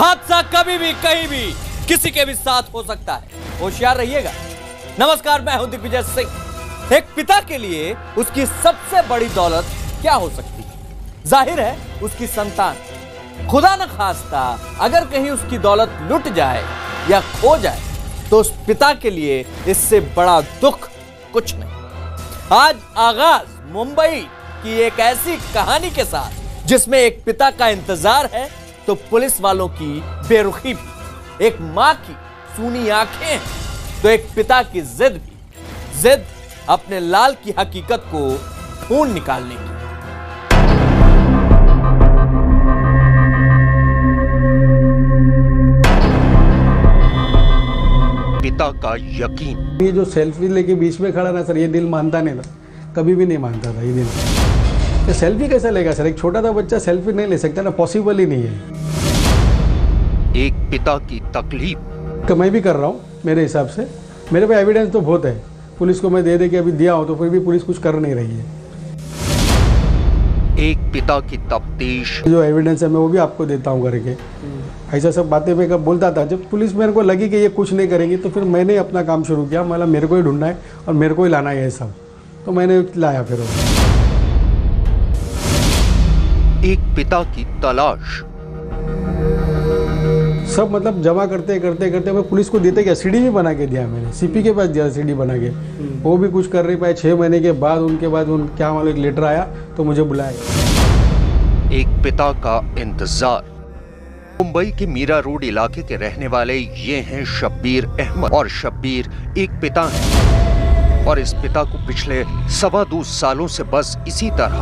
हादसा कभी भी कहीं भी किसी के भी साथ हो सकता है, होशियार रहिएगा। नमस्कार, मैं हूं दिग्विजय सिंह। एक पिता के लिए उसकी सबसे बड़ी दौलत क्या हो सकती है? जाहिर है उसकी संतान। खुदा न खास्ता अगर कहीं उसकी दौलत लुट जाए या खो जाए तो उस पिता के लिए इससे बड़ा दुख कुछ नहीं। आज आगाज मुंबई की एक ऐसी कहानी के साथ जिसमें एक पिता का इंतजार है तो पुलिस वालों की बेरुखी भी, एक मां की सूनी आंखें हैं तो एक पिता की जिद भी, जिद अपने लाल की हकीकत को ढूंढ निकालने की। पिता का यकीन। ये जो सेल्फी लेके बीच में खड़ा ना सर, ये दिल मानता नहीं था, कभी भी नहीं मानता था ये दिल। ये सेल्फी कैसे लेगा सर? एक छोटा सा बच्चा सेल्फी नहीं ले सकता ना, पॉसिबल ही नहीं है। एक पिता की तकलीफ मैं भी कर रहा हूँ मेरे हिसाब से, मेरे पे एविडेंस तो बहुत है। पुलिस को मैं दे के अभी दिया हूँ तो फिर भी पुलिस कुछ कर नहीं रही है। एक पिता की तफ्तीश। जो एविडेंस है मैं वो भी आपको देता हूँ करके। ऐसा सब बातें मैं कब बोलता था, जब पुलिस मेरे को लगी कि ये कुछ नहीं करेंगी तो फिर मैंने अपना काम शुरू किया। मतलब मेरे को ही ढूंढना है और मेरे को ही लाना है ये सब, तो मैंने लाया। फिर एक पिता की तलाश। सब मतलब जमा करते करते करते मैं पुलिस को देते क्या, सीडी भी बना के दिया मैंने, सीपी के पास दिया सीडी बना के। वो भी कुछ कर नहीं पाए। 6 महीने के बाद उनके बाद क्या मालूम एक लेटर आया तो मुझे बुलाया। एक पिता का इंतजार। मुंबई के मीरा रोड इलाके के रहने वाले ये हैं शब्बीर अहमद। और शब्बीर एक पिता है और इस पिता को पिछले 2.25 सालों से बस इसी तरह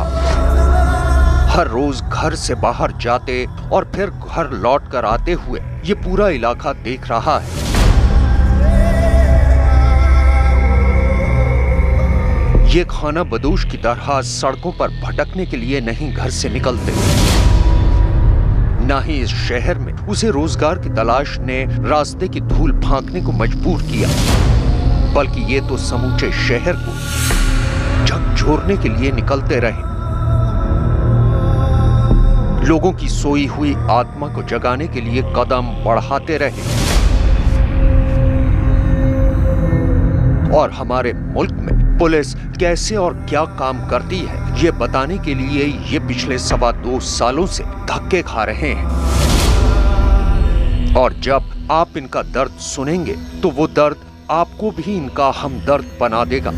हर रोज घर से बाहर जाते और फिर घर लौट कर आते हुए ये पूरा इलाका देख रहा है। ये खाना बदोश की तरह सड़कों पर भटकने के लिए नहीं घर से निकलते, ना ही इस शहर में उसे रोजगार की तलाश ने रास्ते की धूल फांकने को मजबूर किया, बल्कि ये तो समूचे शहर को झकझोरने के लिए निकलते रहे। लोगों की सोई हुई आत्मा को जगाने के लिए कदम बढ़ाते रहे। और हमारे मुल्क में पुलिस कैसे और क्या काम करती है ये बताने के लिए ये पिछले 2.25 सालों से धक्के खा रहे हैं। और जब आप इनका दर्द सुनेंगे तो वो दर्द आपको भी इनका हमदर्द बना देगा।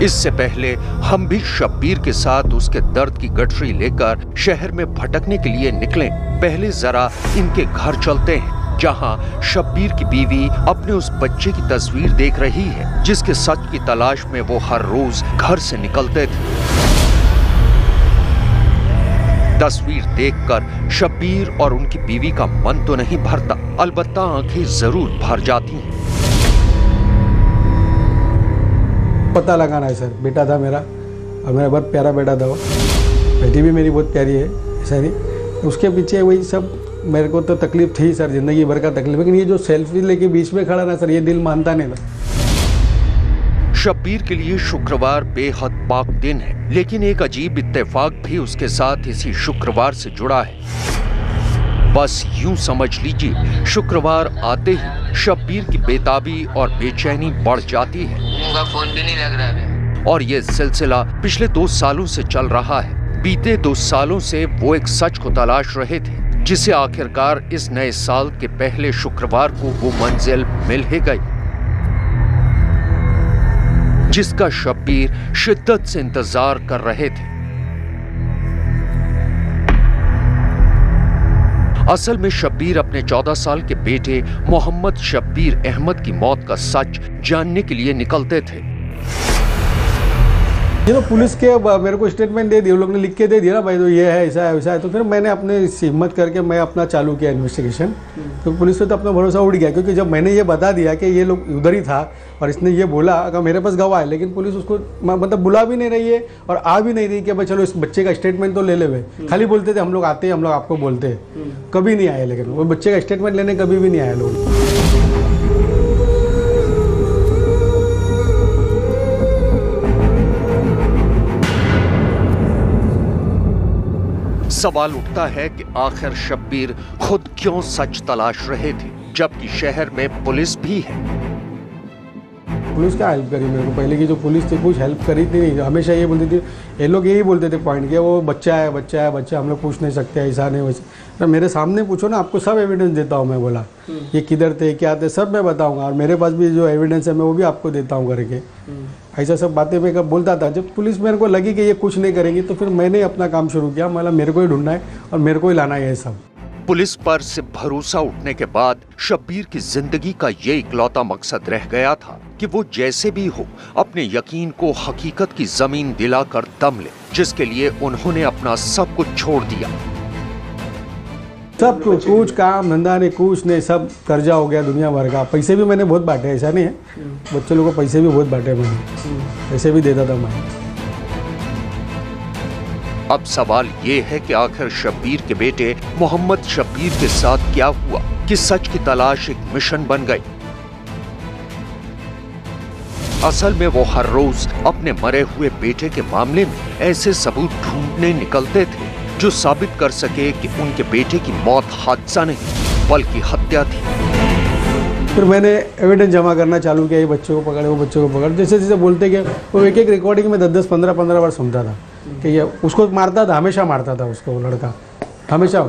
इससे पहले हम भी शब्बीर के साथ उसके दर्द की गठरी लेकर शहर में भटकने के लिए निकले। पहले जरा इनके घर चलते हैं जहां शब्बीर की बीवी अपने उस बच्चे की तस्वीर देख रही है जिसके सच की तलाश में वो हर रोज घर से निकलते थे। तस्वीर देखकर शब्बीर और उनकी बीवी का मन तो नहीं भरता, अलबत्ता आंखें जरूर भर जाती हैं। पता लगाना है सर। बेटा था मेरा और मेरा बहुत प्यारा बेटा था वो। बेटी भी मेरी बहुत प्यारी है, ऐसा नहीं। उसके पीछे वही सब मेरे को तो तकलीफ थी सर, जिंदगी भर का तकलीफ। लेकिन ये जो सेल्फी लेके बीच में खड़ा ना सर, ये दिल मानता नहीं था। शब्बीर के लिए शुक्रवार बेहद पाक दिन है, लेकिन एक अजीब इत्तेफाक भी उसके साथ इसी शुक्रवार से जुड़ा है। बस यूं समझ लीजिए, शुक्रवार आते ही शब्बीर की बेताबी और बेचैनी बढ़ जाती है। उनका फोन भी नहीं लग रहा है और ये सिलसिला पिछले 2 सालों से चल रहा है। बीते 2 सालों से वो एक सच को तलाश रहे थे जिसे आखिरकार इस नए साल के पहले शुक्रवार को वो मंजिल मिल ही गई जिसका शब्बीर शिद्दत से इंतजार कर रहे थे। असल में शब्बीर अपने 14 साल के बेटे मोहम्मद शब्बीर अहमद की मौत का सच जानने के लिए निकलते थे। ये तो पुलिस के मेरे को स्टेटमेंट दे दिया, लोग ने लिख के दे दिया ना भाई तो ये है ऐसा है वैसा है। तो फिर मैंने अपने हिम्मत करके मैं अपना चालू किया इन्वेस्टिगेशन। तो पुलिस से तो अपना भरोसा उड़ गया, क्योंकि जब मैंने ये बता दिया कि ये लोग उधर ही था और इसने ये बोला अगर मेरे पास गवाह है, लेकिन पुलिस उसको मतलब बुला भी नहीं रही है और आ भी नहीं रही कि भाई चलो इस बच्चे का स्टेटमेंट तो ले ले। खाली बोलते थे हम लोग आते हैं, हम लोग आपको बोलते हैं। कभी नहीं आए, लेकिन वो बच्चे का स्टेटमेंट लेने कभी भी नहीं आए लोग। सवाल उठता है कि आखिर शब्बीर खुद क्यों सच तलाश रहे थे, जबकि शहर में पुलिस भी है। पुलिस क्या हेल्प करी मेरे को, पहले की जो पुलिस थी कुछ हेल्प करी थी नहीं, हमेशा ये बोलती थी, ये लोग यही बोलते थे पॉइंट के, वो बच्चा है बच्चा है बच्चा, हम लोग पूछ नहीं सकते, ऐसा नहीं वैसे। तो मेरे सामने पूछो ना, आपको सब एविडेंस देता हूँ मैं, बोला ये किधर थे क्या थे सब मैं बताऊँगा, और मेरे पास भी जो एविडेंस है मैं वो भी आपको देता हूँ करके, ऐसा सब बातें मैं कब बोलता था। जब पुलिस मेरे को लगी कि ये कुछ नहीं करेंगी तो फिर मैंने अपना काम शुरू किया, मतलब मेरे को ही ढूंढना है और मेरे को ही लाना है ये सब। पुलिस पर से भरोसा उठने के बाद शब्बीर की जिंदगी का ये इकलौता मकसद रह गया था कि वो जैसे भी हो अपने यकीन को हकीकत की जमीन दिलाकर दम ले, जिसके लिए उन्होंने अपना सब कुछ छोड़ दिया। सब कुछ काम धंधा नहीं, कुछ नहीं, सब कर्जा हो गया दुनिया भर का। पैसे भी मैंने बहुत बांटे, ऐसा नहीं है, बच्चे लोगों को पैसे भी बहुत बांटे मैंने, पैसे भी देता था मैं। अब सवाल ये है कि आखिर शब्बीर के बेटे मोहम्मद शब्बीर के साथ क्या हुआ कि सच की तलाश एक मिशन बन गई। असल में वो हर रोज अपने मरे हुए बेटे के मामले में ऐसे सबूत ढूंढने निकलते थे जो साबित कर सके कि उनके बेटे की मौत हादसा नहीं बल्कि हत्या थी। फिर मैंने एविडेंस जमा करना चालू किया, ये बच्चों को पकड़े वो बच्चों को पकड़, जैसे जैसे बोलते गए वो एक एक रिकॉर्डिंग में 10-10, 15-15 बार सुनता था कि ये उसको मारता था, हमेशा मारता था उसको, वो लड़का हमेशा,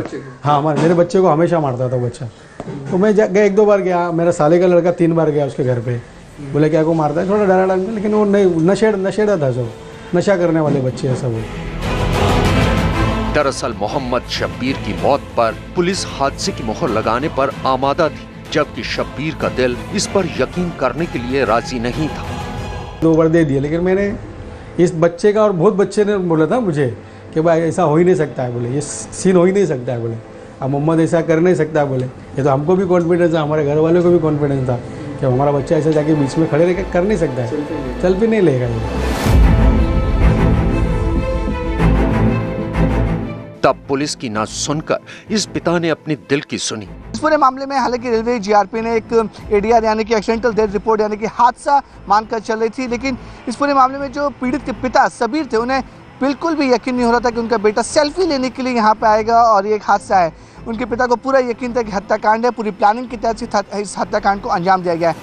हाँ हमारे मेरे बच्चे को हमेशा मारता था बच्चा। तो मैं गया 1-2 बार गया, मेरा साले का लड़का 3 बार गया उसके घर पे, बोले क्या को मारता है, थोड़ा डरा डाल, लेकिन वो नहीं, नशेड़ा था सब, नशा करने वाले बच्चे हैं सब। दरअसल मोहम्मद शब्बीर की मौत पर पुलिस हादसे की मोहर लगाने पर आमादा थी, जबकि शब्बीर का दिल इस पर यकीन करने के लिए राजी नहीं था। 2 बार दे दिए, लेकिन मैंने इस बच्चे का, और बहुत बच्चे ने बोला था मुझे कि भाई ऐसा हो ही नहीं सकता है, बोले ये सीन हो ही नहीं सकता है, बोले अब मोहम्मद ऐसा कर नहीं सकता है, बोले ये तो हमको भी कॉन्फिडेंस था, हमारे घर वालों को भी कॉन्फिडेंस था कि हमारा बच्चा ऐसा जाके बीच में खड़े रहकर कर नहीं सकता है, चल भी नहीं लेगा ये। तब पुलिस की ना सुनकर इस पिता ने अपने दिल की सुनी। इस पूरे मामले में हालांकि रेलवे जीआरपी ने एक एडीआर यानी कि एक्सीडेंटल डेथ रिपोर्ट यानी कि हादसा मानकर चल रही थी, लेकिन इस पूरे मामले में जो पीड़ित के पिता शब्बीर थे उन्हें बिल्कुल भी यकीन नहीं हो रहा था कि उनका बेटा सेल्फी लेने के लिए यहाँ पे आएगा और ये एक हादसा है। उनके पिता को पूरा यकीन था कि हत्याकांड है, पूरी प्लानिंग के तहत इस हत्याकांड को अंजाम दिया गया है।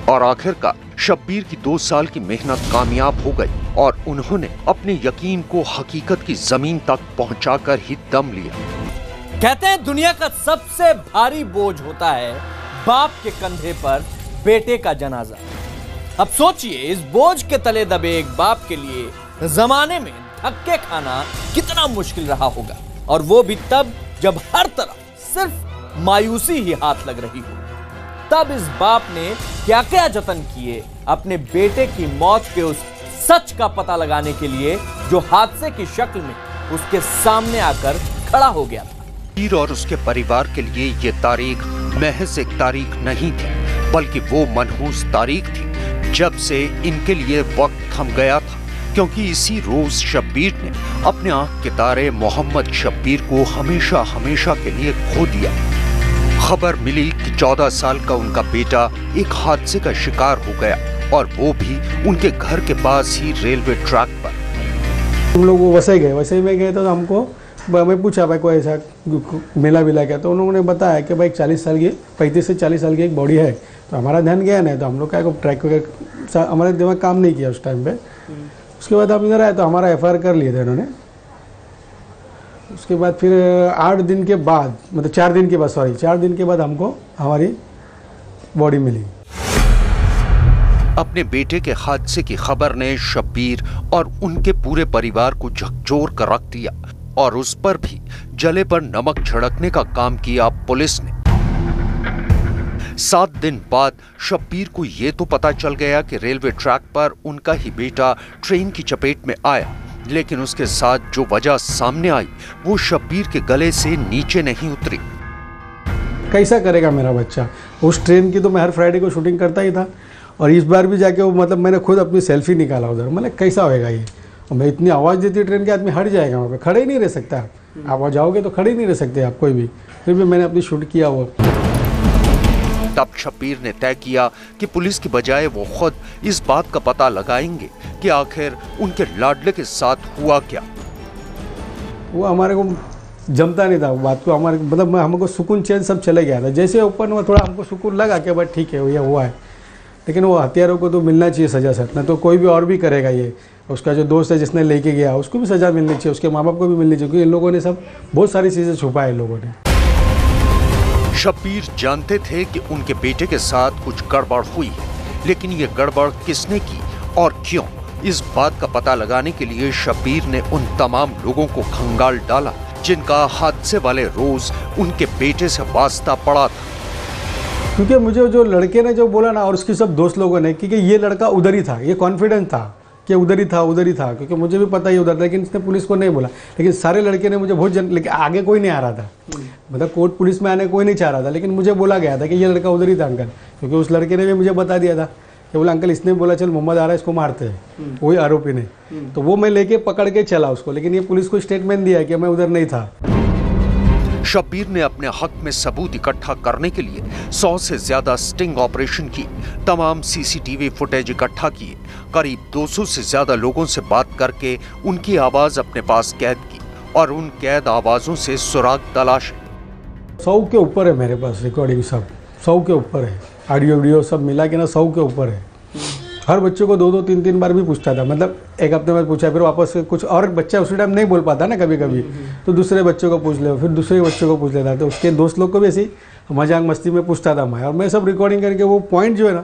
और आखिरकार शब्बीर की 2 साल की मेहनत कामयाब हो गई और उन्होंने अपने यकीन को हकीकत की जमीन तक पहुंचाकर ही दम लिया। कहते हैं दुनिया का सबसे भारी बोझ होता है बाप के कंधे पर बेटे का जनाजा। अब सोचिए इस बोझ के तले दबे एक बाप के लिए जमाने में धक्के खाना कितना मुश्किल रहा होगा, और वो भी तब जब हर तरफ सिर्फ मायूसी ही हाथ लग रही हो। तब इस बाप ने क्या क्या जतन किए अपने बेटे की मौत के उस सच का पता लगाने के लिए जो हादसे की शक्ल में उसके सामने आकर खड़ा हो गया था। शब्बीर और उसके परिवार के लिए ये तारीख महज एक तारीख नहीं थी, बल्कि वो मनहूस तारीख थी जब से इनके लिए वक्त थम गया था, क्योंकि इसी रोज शब्बीर ने अपने आंख के तारे मोहम्मद शब्बीर को हमेशा हमेशा के लिए खो दिया। खबर मिली कि 14 साल का उनका बेटा एक हादसे का शिकार हो गया, और वो भी उनके घर के पास ही रेलवे ट्रैक पर। हम लोग वो वसई में गए तो हमको, मैं पूछा भाई कोई ऐसा मेला विला क्या, तो उन्होंने बताया कि भाई 35 से 40 साल की एक बॉडी है। तो हमारा ध्यान गया नहीं, तो हम लोग क्या ट्रैक वगैरह, हमारे दिमाग काम नहीं किया उस टाइम पे। उसके बाद हम इधर आए तो हमारा FIR कर लिए थे उन्होंने। उसके बाद फिर 8 दिन के बाद, मतलब 4 दिन के बाद, 4 दिन के बाद हमको हमारी बॉडी मिली। अपने बेटे के हादसे की खबर ने शब्बीर और उनके पूरे परिवार को झकझोर कर रख दिया, और उस पर भी जले पर नमक छिड़कने का काम किया पुलिस ने। 7 दिन बाद शब्बीर को यह तो पता चल गया कि रेलवे ट्रैक पर उनका ही बेटा ट्रेन की चपेट में आया, लेकिन उसके साथ जो वजह सामने आई वो शब्बीर के गले से नीचे नहीं उतरी। कैसा करेगा मेरा बच्चा? उस ट्रेन की तो मैं हर फ्राइडे को शूटिंग करता ही था, और इस बार भी जाके वो, मतलब मैंने खुद अपनी सेल्फी निकाला उधर। मतलब कैसा होएगा ये? मैं इतनी आवाज़ देती ट्रेन के, आदमी हट जाएगा, वहाँ पे खड़े ही नहीं रह सकता। आप जाओगे तो खड़े ही नहीं रह सकते आप कोई भी। फिर भी मैंने अपनी शूट किया वो। तब शब्बीर ने तय किया कि पुलिस की बजाय वो खुद इस बात का पता लगाएंगे कि आखिर उनके लाडले के साथ हुआ क्या। वो हमारे को जमता नहीं था बात को, हमारे मतलब हमको सुकून चैन सब चले गया था। जैसे ऊपर में थोड़ा हमको सुकून लगा कि भाई ठीक है ये हुआ है, लेकिन वो हत्यारों को तो मिलना चाहिए सज़ा सर, ना तो कोई भी और भी करेगा ये। उसका जो दोस्त है जिसने लेके गया उसको भी सज़ा मिलनी चाहिए, उसके माँ बाप को भी मिलनी चाहिए, क्योंकि इन लोगों ने सब बहुत सारी चीज़ें छुपाई इन लोगों ने। शब्बीर जानते थे कि उनके बेटे के साथ कुछ गड़बड़ हुई है, लेकिन ये गड़बड़ किसने की और क्यों, इस बात का पता लगाने के लिए शब्बीर ने उन तमाम लोगों को खंगाल डाला जिनका हादसे वाले रोज उनके बेटे से वास्ता पड़ा था। क्योंकि मुझे जो लड़के ने जो बोला ना और उसके सब दोस्त लोगों ने, क्योंकि ये लड़का उधर ही था, ये कॉन्फिडेंट था कि उधर ही था, क्योंकि मुझे भी पता ही उधर था, लेकिन इसने पुलिस को नहीं बोला। लेकिन सारे लड़के ने मुझे बहुत लेकिन आगे कोई नहीं आ रहा था, मतलब कोर्ट पुलिस में आने कोई नहीं चाह रहा था, लेकिन मुझे बोला गया था कि ये लड़का उधर ही था अंकल, क्योंकि उस लड़के ने भी मुझे बता दिया था कि बोला अंकल इसने बोला चल मोहम्मद आ रहा है इसको मारते हैं, वही आरोपी ने। तो वो मैं लेके पकड़ के चला उसको, लेकिन ये पुलिस को स्टेटमेंट दिया कि मैं उधर नहीं था। शब्बीर ने अपने हक में सबूत इकट्ठा करने के लिए 100 से ज्यादा स्टिंग ऑपरेशन किए, तमाम सीसीटीवी फुटेज इकट्ठा किए, करीब 200 से ज्यादा लोगों से बात करके उनकी आवाज अपने पास कैद की और उन कैद आवाजों से सुराग तलाशे। 100 के ऊपर है मेरे पास रिकॉर्डिंग, सब 100 के ऊपर है, ऑडियो वीडियो सब मिला के ना 100 के ऊपर है। हर बच्चे को 2-2 3-3 बार भी पूछता था, मतलब एक हफ्ते में पूछा, फिर वापस से कुछ और बच्चा उसी टाइम नहीं बोल पाता ना कभी कभी, तो दूसरे बच्चों को पूछ ले, फिर दूसरे बच्चों को पूछ लेता, तो उसके दोस्त लोग को भी ऐसी मजाक मस्ती में पूछता था मैं, और मैं सब रिकॉर्डिंग करके वो पॉइंट जो है ना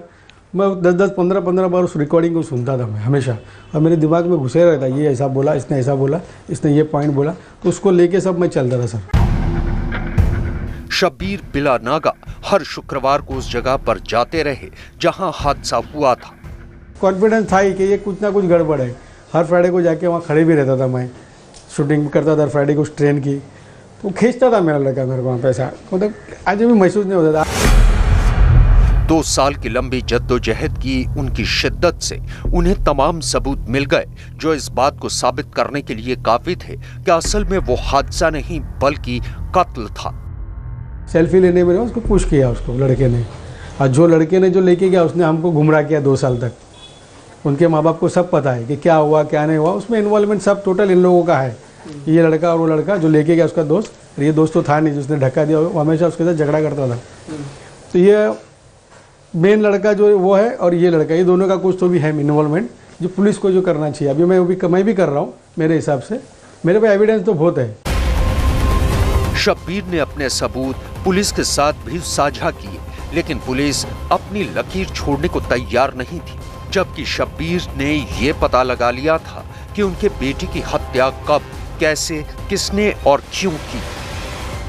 मैं 10-10 15-15 बार उस रिकॉर्डिंग को सुनता था मैं हमेशा, और मेरे दिमाग में घुसे रहता, ये ऐसा बोला, इसने ऐसा बोला, इसने ये पॉइंट बोला, तो उसको लेके सब मैं चलता था सर। शब्बीर बिला नागा हर शुक्रवार को उस जगह पर जाते रहे जहां हादसा हुआ था। कॉन्फिडेंस था ही कि ये कुछ ना कुछ गड़बड़ है। हर फ्राइडे को जाके वहाँ खड़े भी रहता था, मैं शूटिंग भी करता था फ्राइडे को उस ट्रेन की, तो खींचता था मेरा लड़का मेरे को वहाँ पैसा, मतलब आज भी महसूस नहीं होता था। 2 साल की लंबी जद्दोजहद की उनकी शिद्दत से उन्हें तमाम सबूत मिल गए जो इस बात को साबित करने के लिए काफी थे कि असल में वो हादसा नहीं बल्कि कत्ल था। सेल्फी लेने में उसको पुश किया उसको लड़के ने, और जो लड़के ने जो लेके गया उसने हमको गुमराह किया 2 साल तक। उनके माँ बाप को सब पता है कि क्या हुआ क्या नहीं हुआ, उसमें इन्वॉल्वमेंट सब टोटल इन लोगों का है। ये लड़का और वो लड़का जो लेके गया उसका दोस्त, ये दोस्त तो था नहीं जिसने धक्का दिया, वो हमेशा उसके साथ झगड़ा करता था। तो ये मेन लड़का जो वो है और ये लड़का, ये दोनों का कुछ तो भी है इन्वॉल्वमेंट जो पुलिस को जो करना चाहिए। अभी मैं भी कर रहा हूँ, मेरे हिसाब से मेरे पे एविडेंस तो बहुत है। शब्बीर ने अपने सबूत पुलिस के साथ भी साझा किए, लेकिन पुलिस अपनी लकीर छोड़ने को तैयार नहीं थी, जबकि शब्बीर ने ये पता लगा लिया था कि उनके बेटे की हत्या कब, कैसे, किसने और क्यों की।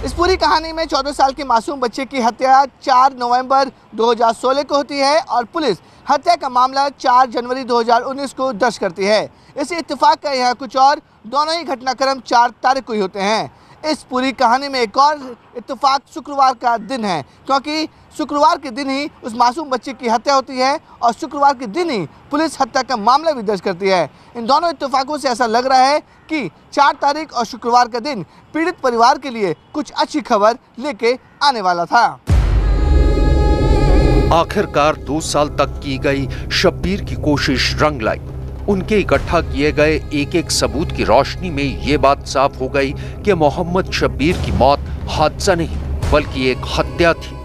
इस पूरी कहानी में 14 साल के मासूम बच्चे की हत्या 4 नवंबर 2016 को होती है और पुलिस हत्या का मामला 4 जनवरी 2019 को दर्ज करती है। इस इत्तेफाक का यहाँ कुछ और, दोनों ही घटनाक्रम 4 तारीख को ही होते हैं। इस पूरी कहानी में एक और इत्तेफाक शुक्रवार का दिन है, क्योंकि शुक्रवार के दिन ही उस मासूम बच्चे की हत्या होती है और शुक्रवार के दिन ही पुलिस हत्या का मामला भी दर्ज करती है। इन दोनों इत्तेफाकों से ऐसा लग रहा है कि 4 तारीख और शुक्रवार का दिन पीड़ित परिवार के लिए कुछ अच्छी खबर लेके आने वाला था। आखिरकार 2 साल तक की गई शब्बीर की कोशिश रंग लाई। उनके इकट्ठा किए गए एक एक सबूत की रोशनी में ये बात साफ हो गई कि मोहम्मद शब्बीर की मौत हादसा नहीं बल्कि एक हत्या थी।